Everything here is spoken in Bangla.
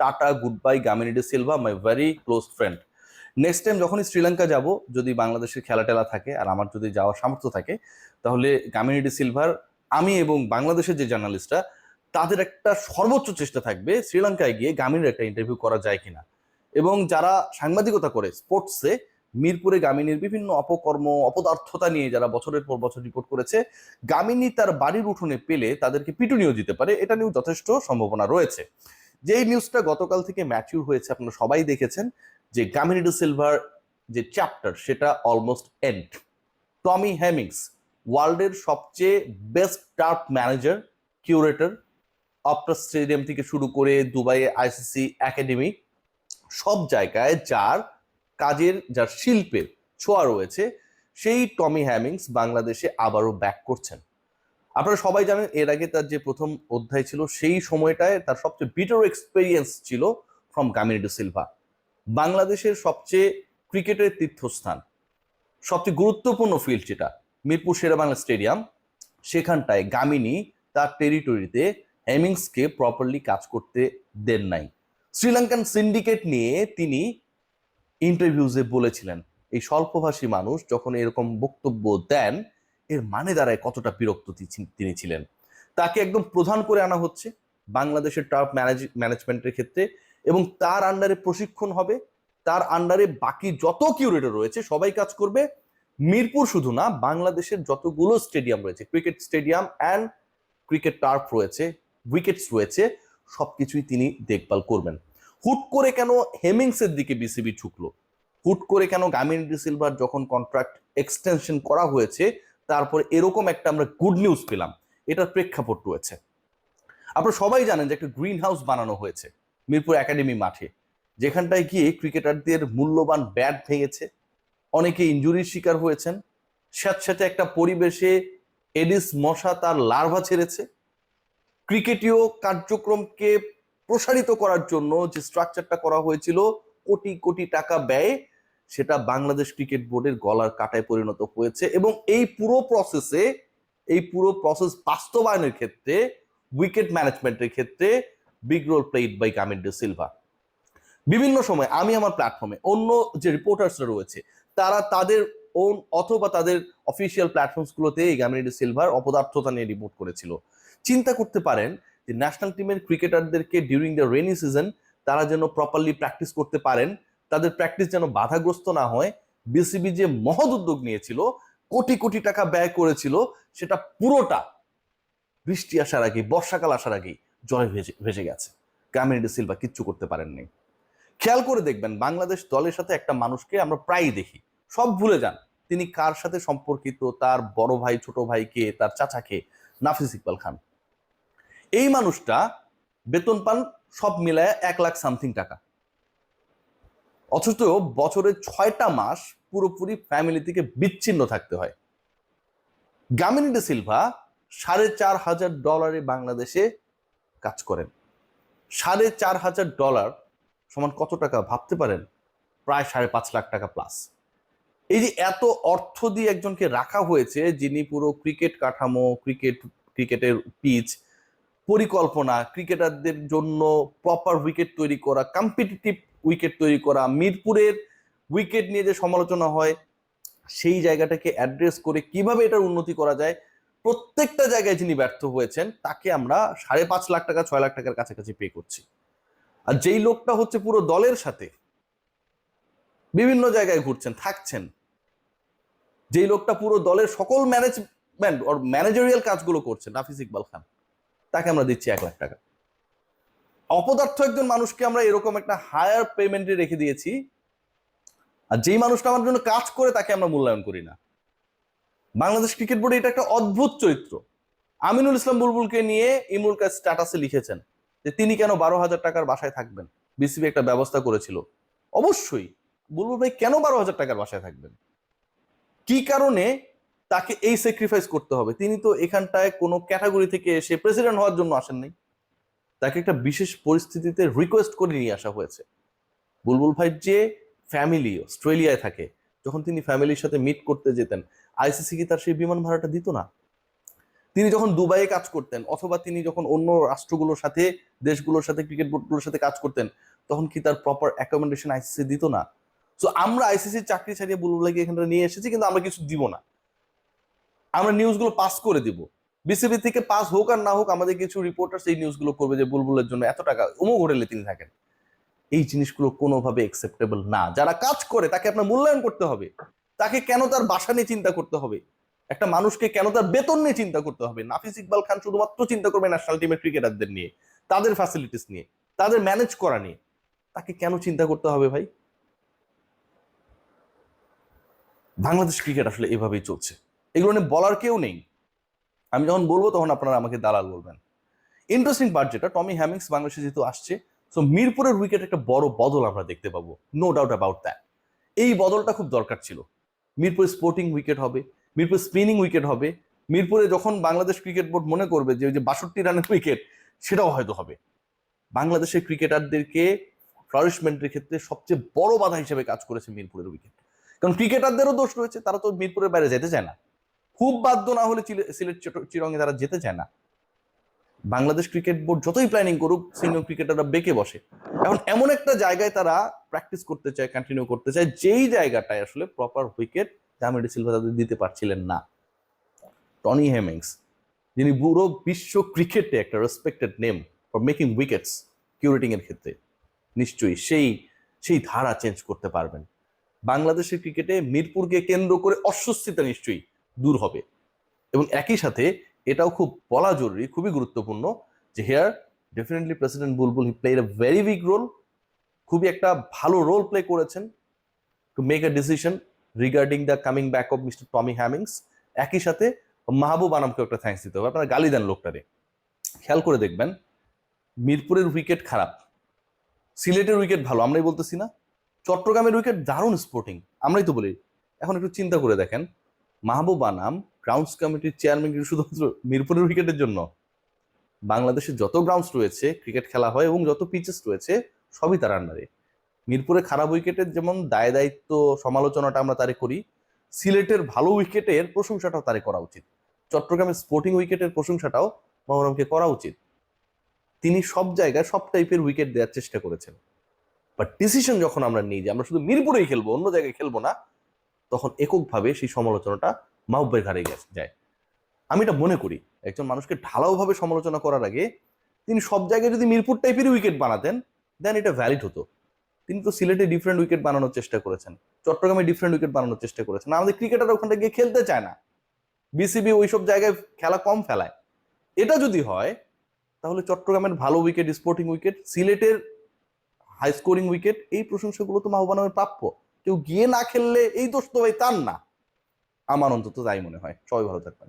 Tata, good bye Gamini de Silva, মাই very close friend. Next time যখনই শ্রীলঙ্কা যাব, যদি বাংলাদেশের খেলা টেলা থাকে আর আমার যদি যাওয়ার সামর্থ্য থাকে, তাহলে গামিনী ডি সিলভার, আমি এবং বাংলাদেশের যে জার্নালিস্টরা, তাদের একটা সর্বোচ্চ চেষ্টা থাকবে শ্রীলঙ্কায় গিয়ে গামিনীর একটা ইন্টারভিউ করা যায় কিনা। এবং যারা সাংবাদিকতা করে স্পোর্টসে, মিরপুরে গামিনীর বিভিন্ন অপকর্ম অপদার্থতা নিয়ে যারা বছরের পর বছর রিপোর্ট করেছে, গামিনী তার বাড়ির উঠোনে পেলে তাদেরকে পিটুনিও দিতে পারে, এটা নিয়েও যথেষ্ট সম্ভাবনা রয়েছে। যেই নিউজটা গতকাল থেকে ম্যাচিউর হয়েছে, আপনারা সবাই দেখেছেন যে গামিনী ডি সিলভার যে চ্যাপ্টার সেটা অলমোস্ট এন্ড। টমি হেমিংস, ওয়ার্ল্ডের সবচেয়ে best turf manager, curator, Optus stadium থেকে শুরু করে দুবাইয়ে আইসিসি একাডেমি, সব জায়গায় যার কাজের, যার শিল্পের ছোঁয়া রয়েছে, সেই টমি হ্যামিংস বাংলাদেশে আবারও ব্যাক করছেন। আপনারা সবাই জানেন এর আগে তার যে প্রথম অধ্যায় ছিল, সেই সময়টায় তার সবচেয়ে বিটার এক্সপেরিয়েন্স ছিল ফ্রম গামিনী ডি সিলভা। বাংলাদেশের সবচেয়ে ক্রিকেটের তীর্থস্থান, সবচেয়ে গুরুত্বপূর্ণ ফিল্ড যেটা মিরপুর শেরেবাংলা স্টেডিয়াম, সেখানটায় গামিনী তার টেরিটরিতে হেমিংসকে প্রপারলি কাজ করতে দেন নাই। শ্রীলঙ্কান সিন্ডিকেট নিয়ে তিনি ইন্টারভিউজে বলেছিলেন, এই স্বল্পভাষী মানুষ যখন এরকম বক্তব্য দেন, এর মানে দাঁড়ায় কতটা বিরক্ত তিনি ছিলেন। তাকে একদম প্রধান করে আনা হচ্ছে বাংলাদেশের টার্ফ ম্যানেজমেন্টের ক্ষেত্রে, এবং তার আন্ডারে প্রশিক্ষণ হবে, তার আন্ডারে বাকি যত কিউরেটর রয়েছে সবাই কাজ করবে। মিরপুর শুধু না, বাংলাদেশের যতগুলো স্টেডিয়াম রয়েছে, cricket stadium and cricket turf রয়েছে, উইকেটস রয়েছে, সবকিছুই তিনি দেখভাল করবেন। হুট করে কেন হেমিংসের দিকে বিসিবি ঝুঁকলো? হুট করে কেন গামিনী ডি সিলভার যখন কন্ট্রাক্ট এক্সটেনশন করা হয়েছে তারপরে এরকম একটা আমরা গুড নিউজ পেলাম? এটার প্রেক্ষাপট রয়েছে। আপনারা সবাই জানেন যে একটা গ্রিন হাউস বানানো হয়েছে মিরপুর একাডেমি মাঠে, যেখানটায় গিয়ে ক্রিকেটারদের মূল্যবান ব্যাট ভেঙেছে, অনেকে ইনজুরির শিকার হয়েছেন, স্যাঁতস্যাঁতে একটা পরিবেশে এডিস মশা তার লার্ভা ছেড়েছে। ক্রিকেটীয় কার্যক্রমকে প্রসারিত করার জন্য যে স্ট্রাকচারটা করা হয়েছিল কোটি কোটি টাকা ব্যয়ে, সেটা বাংলাদেশ ক্রিকেট বোর্ডের গলার কাটায় পরিণত হয়েছে। এবং এই পুরো প্রসেস বাস্তবায়নের ক্ষেত্রে, উইকেট ম্যানেজমেন্টের ক্ষেত্রে big role played by Gamini de Silva. বিভিন্ন সময় আমি আমার প্ল্যাটফর্মে, অন্য যে রিপোর্টার্সরা রয়েছে, তারা তাদের ওন অথবা তাদের অফিসিয়াল প্ল্যাটফর্মসগুলোতে এই গামিনী ডি সিলভার অপদার্থতা নিয়ে রিপোর্ট করেছিল। চিন্তা করতে পারেন যে ন্যাশনাল টিমের ক্রিকেটারদেরকে ডিউরিং দ্য রেনি সিজন তারা যেন প্রপারলি প্র্যাকটিস করতে পারেন, তাদের প্র্যাকটিস যেন বাধাগ্রস্ত না হয়, বিসিবি যে মহৎ উদ্যোগ নিয়েছিল, কোটি কোটি টাকা ব্যয় করেছিল, সেটা পুরোটা বৃষ্টি আসার আগে, বর্ষাকাল আসার আগেই জলে ভেসে গেছে। গামিনী ডি সিলভা কিচ্ছু করতে পারেননি। খেয়াল করে দেখবেন বাংলাদেশ দলের সাথে একটা মানুষকে আমরা প্রায়ই দেখি, সব ভুলে যান তিনি কার সাথে সম্পর্কিত, তার বড় ভাই, ছোট ভাইকে, তার চাচাকে, নাফিস ইকবাল খান। এই মানুষটা বেতন পান সব মিলায় 1 লাখ সামথিং টাকা, অথচ বছরের 6টা মাস পুরোপুরি ফ্যামিলি থেকে বিচ্ছিন্ন থাকতে হয়। গামিনী ডি সিলভা $4,500 বাংলাদেশে কাজ করেন। $4,500 সমান কত টাকা ভাবতে পারেন? প্রায় 5.5 লাখ টাকা প্লাস। এই যে এত অর্থ দিয়ে একজনকে রাখা হয়েছে, যিনি পুরো ক্রিকেট কাঠামো, ক্রিকেটের পিচ পরিকল্পনা, ক্রিকেটারদের জন্য প্রপার উইকেট তৈরি করা, কম্পিটিটিভ উইকেট তৈরি করা, মিরপুরের উইকেট নিয়ে যে সমালোচনা হয় সেই জায়গাটাকে অ্যাড্রেস করে কিভাবে এটার উন্নতি করা যায়, প্রত্যেকটা জায়গায় যিনি ব্যর্থ হয়েছেন তাকে আমরা 5.5 লাখ টাকা, 6 লাখ টাকার কাছাকাছি পে করছি। আর যেই লোকটা হচ্ছে পুরো দলের সাথে বিভিন্ন জায়গায় ঘুরছেন, থাকছেন, যেই লোকটা পুরো দলের সকল ম্যানেজমেন্ট ওর ম্যানেজারিয়াল কাজগুলো করছেন, নাফিস ইকবাল খান, তাকে আমরা দিচ্ছি 1 লাখ টাকা। অপদার্থ একজন মানুষকে আমরা এরকম একটা হায়ার পেমেন্টে রেখে দিয়েছি, আর যেই মানুষটা আমার জন্য কাজ করে তাকে আমরা মূল্যায়ন করি না। বাংলাদেশ ক্রিকেট বোর্ডে এটা একটা অদ্ভুত চরিত্র। আমিনুল ইসলাম বুলবুলকে নিয়ে ইমরুল কায়েস স্ট্যাটাসে লিখেছেন যে তিনি কেন 12,000 টাকার বাসায় থাকবেন, বিসিবি একটা ব্যবস্থা করেছিল। অবশ্যই বুলবুল ভাই কেন 12,000 টাকার বাসায় থাকবেন, কি কারণে তাকে এই স্যাক্রিফাইস করতে হবে? তিনি তো এখানটায় কোনো ক্যাটাগরি থেকে এসে প্রেসিডেন্ট হওয়ার জন্য আসেননি, তাকে একটা বিশেষ পরিস্থিতিতে রিকোয়েস্ট করে নিয়ে আসা হয়েছে। বুলবুল ভাইয়ের যে ফ্যামিলি অস্ট্রেলিয়ায় থাকে, যখন তিনি ফ্যামিলির সাথে মিট করতে যেতেন, আইসিসি কি তার সেই বিমান ভাড়াটা দিত না? তিনি যখন দুবাইয়ে কাজ করতেন অথবা তিনি যখন অন্য রাষ্ট্রগুলোর সাথে, দেশগুলোর সাথে, ক্রিকেট বোর্ডগুলোর সাথে কাজ করতেন, তখন কি তার প্রপার অ্যাকোমোডেশন আইসিসি দিত না? সো আমরা আইসিসির চাকরি ছাড়িয়ে বুলবুলকে এখানে নিয়ে এসেছি, কিন্তু আমরা কিছু দিব না, আমরা নিউজগুলো পাস করে দিব। বিসিবি থেকে পাস হোক আর না হোক, আমাদের কিছু রিপোর্টার এই নিউজগুলো করবে যে বুলবুলের জন্য এত টাকা, অমুক হোটেলে তিনি থাকেন। এই জিনিসগুলো কোনোভাবে একসেপ্টেবল না। যারা কাজ করে তাকে আপনার মূল্যায়ন করতে হবে। তাকে কেন তার বাসা নিয়ে চিন্তা করতে হবে? একটা মানুষকে কেন তার বেতন নিয়ে চিন্তা করতে হবে? নাফিস ইকবাল খান শুধুমাত্র চিন্তা করবে ন্যাশনাল টিমের ক্রিকেটারদের নিয়ে, তাদের ফ্যাসিলিটিস নিয়ে, তাদের ম্যানেজ করা নিয়ে। তাকে কেন চিন্তা করতে হবে ভাই? বাংলাদেশ ক্রিকেট আসলে এভাবেই চলছে, এগুলো নিয়ে বলার কেউ নেই। আমি যখন বলবো তখন আপনারা আমাকে দালাল বলবেন। ইন্টারেস্টিং পার্ট যেটা, টমি হ্যামিংস বাংলাদেশে যেহেতু আসছে, সো মিরপুরের উইকেট একটা বড় বদল আমরা দেখতে পাবো, নো ডাউট অ্যাবাউট দ্যাট। এই বদলটা খুব দরকার ছিল। মিরপুরে স্পোর্টিং উইকেট হবে, মিরপুর স্পিনিং উইকেট হবে। মিরপুরে যখন বাংলাদেশ ক্রিকেট বোর্ড মনে করবে যে ওই যে 62 রানের উইকেট, সেটাও হয়তো হবে। বাংলাদেশের ক্রিকেটারদেরকে ফ্লারিশমেন্টের ক্ষেত্রে সবচেয়ে বড় বাধা হিসেবে কাজ করেছে মিরপুরের উইকেট। কারণ ক্রিকেটারদেরও দোষ রয়েছে, তারা তো মিরপুরের বাইরে যেতে চায় না, খুব বাধ্য না হলে সিলেট চিরঙে তারা যেতে চায় না। বাংলাদেশ ক্রিকেট বোর্ড যতই প্ল্যানিং করুক, সিনিয়র ক্রিকেটাররা বেঁকে বসে। এখন এমন একটা জায়গায় তারা প্র্যাকটিস করতে চায়, কন্টিনিউ করতে চায়, যেই জায়গাটায় আসলে প্রপার উইকেট জামির সিলভা তাদের দিতে পারছিলেন না। টনি হেমিংস, যিনি পুরো বিশ্ব ক্রিকেটে একটা respected name for making wickets, curating এর ক্ষেত্রে, নিশ্চয়ই সেই ধারা চেঞ্জ করতে পারবেন। বাংলাদেশের ক্রিকেটে মিরপুরকে কেন্দ্র করে অস্বস্তিতা নিশ্চয়ই দূর হবে। এবং একই সাথে এটাও খুব বলা জরুরি, খুবই গুরুত্বপূর্ণ, যে here definitely president Bulbul he played a very big role, খুবই একটা ভালো রোল প্লে করেছেন to make a decision regarding the coming back of mister Tommy Hemmings. একই সাথে মাহবুব আনামকে একটা থ্যাঙ্কস দিতে হবে। আপনারা গালি দেন লোকটারে, খেয়াল করে দেখবেন মিরপুরের উইকেট খারাপ, সিলেটের উইকেট ভালো, আমরাই বলতেছি না? চট্টগ্রামের উইকেট দারুণ স্পোর্টিং, আমরাই তো বলি। এখন একটু চিন্তা করে দেখেন, মাহবুব আনাম গ্রাউন্ডস কমিটির চেয়ারম্যান কিন্তু শুধুমাত্র মিরপুরের উইকেটের জন্য? বাংলাদেশে যত গ্রাউন্ডস রয়েছে, ক্রিকেট খেলা হয় এবং যত পিচেস রয়েছে, সবই তার আন্ডারে। মিরপুরে খারাপ উইকেটের যেমন দায় দায়িত্ব সমালোচনাটা আমরা তারে করি, সিলেটের ভালো উইকেটের প্রশংসাটাও তারে করা উচিত। চট্টগ্রামের স্পোর্টিং উইকেটের প্রশংসাটাও মহরমকে করা উচিত। তিনি সব জায়গায় সব টাইপের উইকেট দেওয়ার চেষ্টা করেছেন। বাট ডিসিশন যখন আমরা নিই যে আমরা শুধু মিরপুরেই খেলবো, অন্য জায়গায় খেলবো না, তখন এককভাবে সেই সমালোচনাটা মাহবুবের ঘাড়ে যায়। আমি এটা মনে করি, একজন মানুষকে ঢালাওভাবে সমালোচনা করার আগে তিনি সব জায়গায় যদি মিরপুর টাইপের উইকেট বানাতেন, দেন এটা ভ্যালিড হতো। তিনি তো সিলেটে ডিফারেন্ট উইকেট বানানোর চেষ্টা করেছেন, চট্টগ্রামে ডিফারেন্ট উইকেট বানানোর চেষ্টা করেছেন। আমাদের ক্রিকেটার ওখানে গিয়ে খেলতে চায় না, বিসিবি ওইসব জায়গায় খেলা কম ফেলায়। এটা যদি হয়, তাহলে চট্টগ্রামের ভালো উইকেট, স্পোর্টিং উইকেট, সিলেটের হাই স্কোরিং উইকেট, এই প্রশংসাগুলো তো মাহবুব আনামের প্রাপ্য। কেউ গিয়ে না খেললে এই দোষ তো ভাই তার না, আমার অন্তত তাই মনে হয়। সবাই ভালো থাকবেন।